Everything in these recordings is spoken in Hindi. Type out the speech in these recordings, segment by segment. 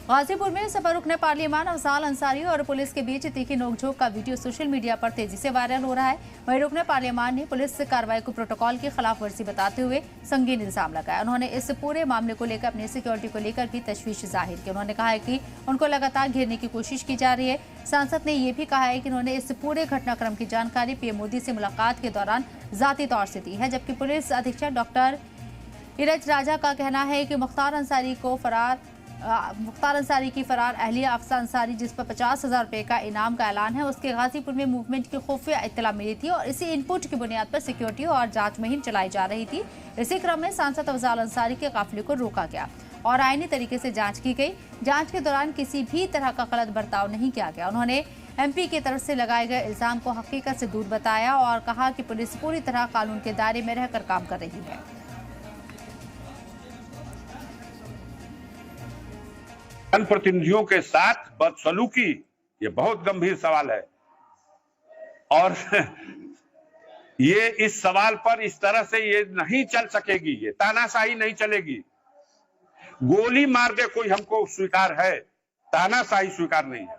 गाजीपुर में सपा रुकने पार्लियामान अफजाल अंसारी और पुलिस के बीच तीखी नोकझोंक का वीडियो सोशल मीडिया पर तेजी से वायरल हो रहा है। वहीं रुकने पार्लियामान ने पुलिस कार्रवाई को प्रोटोकॉल की खिलाफ वर्जी बताते हुए संगीन इल्जाम लगाया। उन्होंने इस पूरे मामले को लेकर अपनी सिक्योरिटी को लेकर भी तशवीश जाहिर की। उन्होंने कहा है कि उनको लगातार घेरने की कोशिश की जा रही है। सांसद ने यह भी कहा है कि उन्होंने इस पूरे घटनाक्रम की जानकारी पीएम मोदी से मुलाकात के दौरान जाती तौर से दी है। जबकि पुलिस अधीक्षक डॉक्टर इरज राजा का कहना है कि मुख्तार अंसारी की फरार अहलिया अफसा अंसारी, जिस पर 50,000 रुपए का इनाम का ऐलान है, उसके गाजीपुर में मूवमेंट की खुफिया इत्तला मिली थी और इसी इनपुट की बुनियाद पर सिक्योरिटी और जांच मुहिम चलाई जा रही थी। इसी क्रम में सांसद अफजाल अंसारी के काफिले को रोका गया और आईनी तरीके से जांच की गई। जांच के दौरान किसी भी तरह का गलत बर्ताव नहीं किया गया। उन्होंने एमपी की तरफ से लगाए गए इल्जाम को हकीकत से दूर बताया और कहा कि पुलिस पूरी तरह कानून के दायरे में रहकर काम कर रही है। जनप्रतिनिधियों के साथ बदसलूकी ये बहुत गंभीर सवाल है और ये इस सवाल पर इस तरह से ये नहीं चल सकेगी, ये तानाशाही नहीं चलेगी। गोली मार दे कोई हमको स्वीकार है, तानाशाही स्वीकार नहीं है।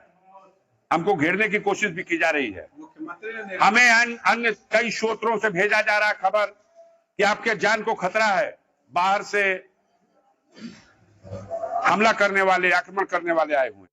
हमको घेरने की कोशिश भी की जा रही है। हमें अन्य कई स्रोतों से भेजा जा रहा खबर कि आपके जान को खतरा है, बाहर से हमला करने वाले, आक्रमण करने वाले आए हुए।